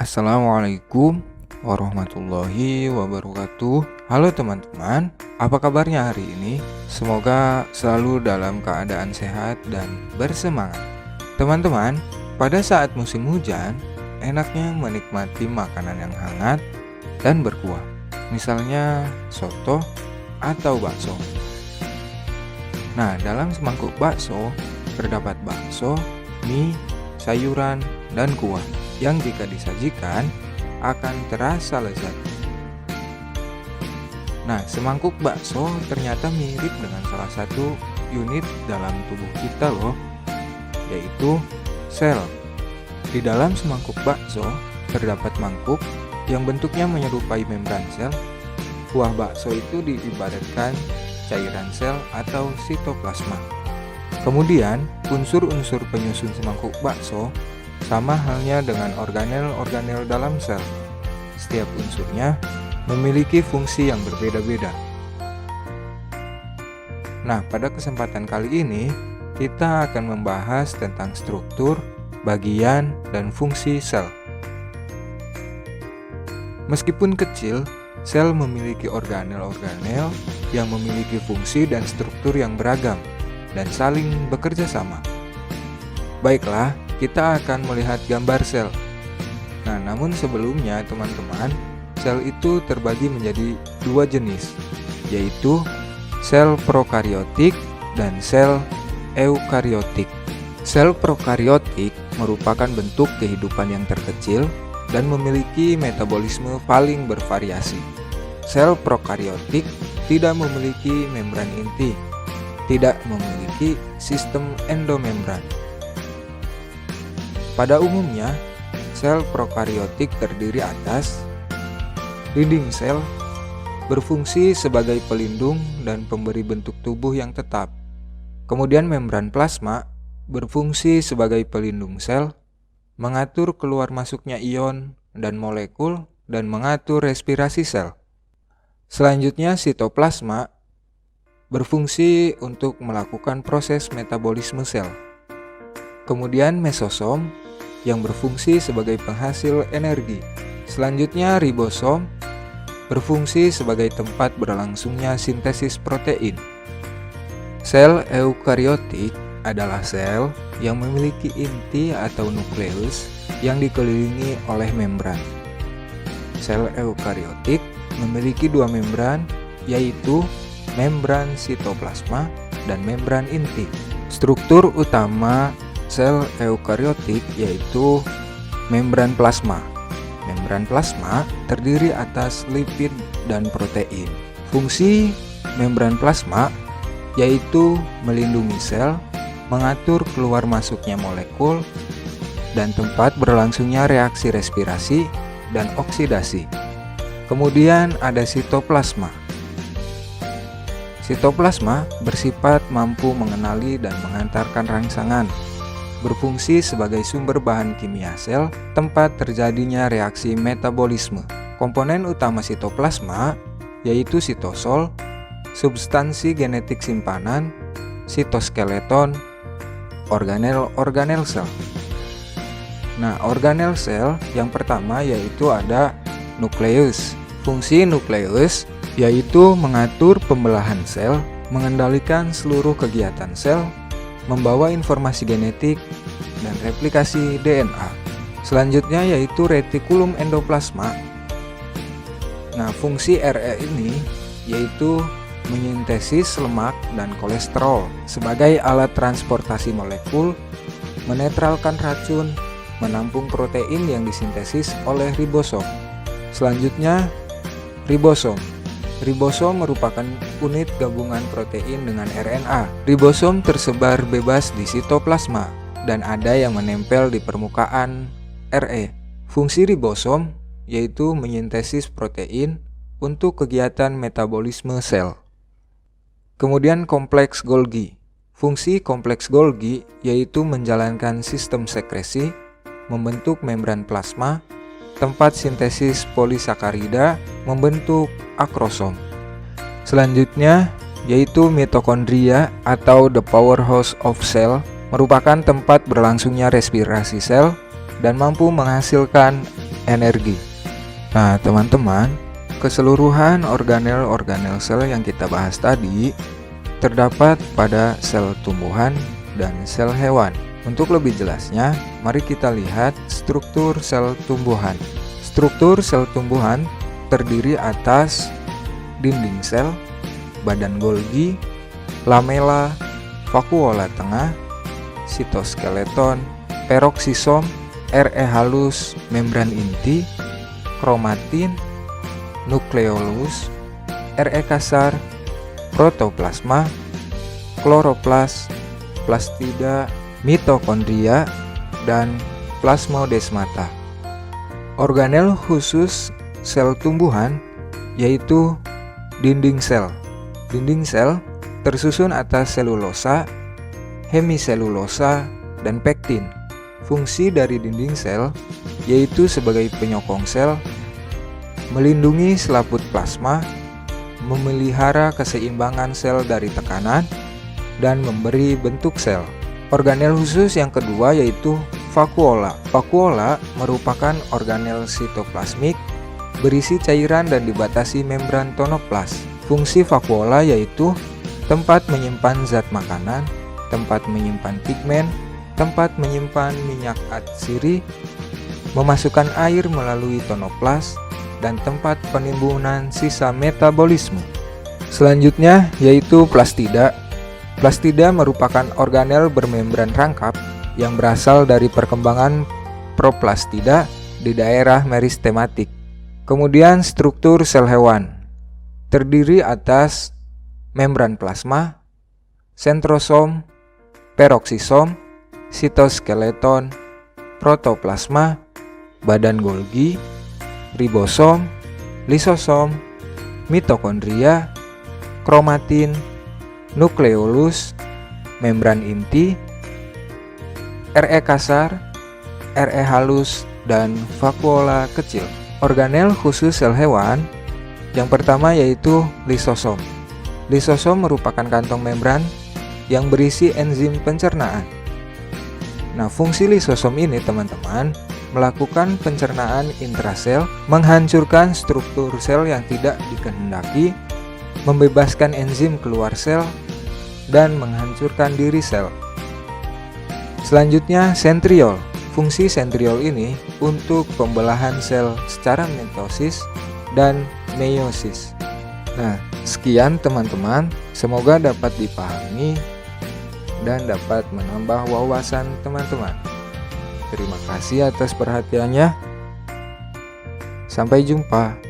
Assalamualaikum warahmatullahi wabarakatuh. Halo teman-teman, apa kabarnya hari ini? Semoga selalu dalam keadaan sehat dan bersemangat. Teman-teman, pada saat musim hujan, enaknya menikmati makanan yang hangat dan berkuah. Misalnya soto atau bakso. Nah, dalam semangkuk bakso terdapat bakso, mie, sayuran, dan kuah yang jika disajikan akan terasa lezat. Nah, semangkuk bakso ternyata mirip dengan salah satu unit dalam tubuh kita loh, yaitu sel. Di dalam semangkuk bakso terdapat mangkuk yang bentuknya menyerupai membran sel. Kuah bakso itu diibaratkan cairan sel atau sitoplasma. Kemudian, unsur-unsur penyusun semangkuk bakso sama halnya dengan organel-organel dalam sel. Setiap unsurnya memiliki fungsi yang berbeda-beda. Nah, pada kesempatan kali ini kita akan membahas tentang struktur, bagian, dan fungsi sel. Meskipun kecil, sel memiliki organel-organel yang memiliki fungsi dan struktur yang beragam dan saling bekerja sama. Baiklah, kita akan melihat gambar sel. Nah, namun sebelumnya teman-teman, sel itu terbagi menjadi dua jenis, yaitu sel prokariotik dan sel eukariotik. Sel prokariotik merupakan bentuk kehidupan yang terkecil dan memiliki metabolisme paling bervariasi. Sel prokariotik tidak memiliki membran inti, tidak memiliki sistem endomembran. Pada umumnya, sel prokariotik terdiri atas dinding sel, berfungsi sebagai pelindung dan pemberi bentuk tubuh yang tetap. Kemudian membran plasma berfungsi sebagai pelindung sel, mengatur keluar masuknya ion dan molekul, dan mengatur respirasi sel. Selanjutnya sitoplasma berfungsi untuk melakukan proses metabolisme sel. Kemudian mesosom yang berfungsi sebagai penghasil energi. Selanjutnya ribosom berfungsi sebagai tempat berlangsungnya sintesis protein. Sel eukariotik adalah sel yang memiliki inti atau nukleus yang dikelilingi oleh membran. Sel eukariotik memiliki dua membran, yaitu membran sitoplasma dan membran inti. Struktur utama sel eukariotik yaitu membran plasma. Membran plasma terdiri atas lipid dan protein. Fungsi membran plasma yaitu melindungi sel, mengatur keluar masuknya molekul, dan tempat berlangsungnya reaksi respirasi dan oksidasi. Kemudian ada sitoplasma. Sitoplasma bersifat mampu mengenali dan mengantarkan rangsangan, berfungsi sebagai sumber bahan kimia sel, tempat terjadinya reaksi metabolisme. Komponen utama sitoplasma yaitu sitosol, substansi genetik simpanan, sitoskeleton, organel-organel sel. Nah, organel sel yang pertama yaitu ada nukleus. Fungsi nukleus yaitu mengatur pembelahan sel, mengendalikan seluruh kegiatan sel, membawa informasi genetik, dan replikasi DNA. Selanjutnya yaitu retikulum endoplasma. Nah, fungsi RE ini yaitu menyintesis lemak dan kolesterol sebagai alat transportasi molekul, menetralkan racun, menampung protein yang disintesis oleh ribosom. Selanjutnya, ribosom. Ribosom merupakan unit gabungan protein dengan RNA. Ribosom tersebar bebas di sitoplasma dan ada yang menempel di permukaan RE. Fungsi ribosom yaitu menyintesis protein untuk kegiatan metabolisme sel. Kemudian kompleks Golgi. Fungsi kompleks Golgi yaitu menjalankan sistem sekresi, membentuk membran plasma, tempat sintesis polisakarida, membentuk akrosom. Selanjutnya yaitu mitokondria atau the powerhouse of cell, merupakan tempat berlangsungnya respirasi sel dan mampu menghasilkan energi. Nah, teman-teman, keseluruhan organel-organel sel yang kita bahas tadi terdapat pada sel tumbuhan dan sel hewan. Untuk lebih jelasnya, mari kita lihat struktur sel tumbuhan. Struktur sel tumbuhan terdiri atas dinding sel, badan Golgi, lamela, vakuola tengah, sitoskeleton, peroksisom, RE halus, membran inti, kromatin, nukleolus, RE kasar, protoplasma, kloroplas, plastida, mitokondria, dan plasmodesmata. Organel khusus sel tumbuhan yaitu dinding sel. Dinding sel tersusun atas selulosa, hemiselulosa, dan pektin. Fungsi dari dinding sel yaitu sebagai penyokong sel, melindungi selaput plasma, memelihara keseimbangan sel dari tekanan, dan memberi bentuk sel. Organel khusus yang kedua yaitu vakuola. Vakuola merupakan organel sitoplasmik berisi cairan dan dibatasi membran tonoplas. Fungsi vakuola yaitu tempat menyimpan zat makanan, tempat menyimpan pigmen, tempat menyimpan minyak atsiri, memasukkan air melalui tonoplas, dan tempat penimbunan sisa metabolisme. Selanjutnya yaitu plastida. Plastida merupakan organel bermembran rangkap yang berasal dari perkembangan proplastida di daerah meristematik. Kemudian struktur sel hewan terdiri atas membran plasma, sentrosom, peroksisom, sitoskeleton, protoplasma, badan Golgi, ribosom, lisosom, mitokondria, kromatin, nukleolus, membran inti, RE kasar, RE halus, dan vakuola kecil. Organel khusus sel hewan yang pertama yaitu lisosom. Lisosom merupakan kantong membran yang berisi enzim pencernaan. Nah, fungsi lisosom ini teman-teman melakukan pencernaan intrasel, menghancurkan struktur sel yang tidak dikehendaki, membebaskan enzim keluar sel, dan menghancurkan diri sel. Selanjutnya sentriol. Fungsi sentriol ini untuk pembelahan sel secara mitosis dan meiosis. Nah, sekian teman-teman, semoga dapat dipahami dan dapat menambah wawasan teman-teman. Terima kasih atas perhatiannya. Sampai jumpa.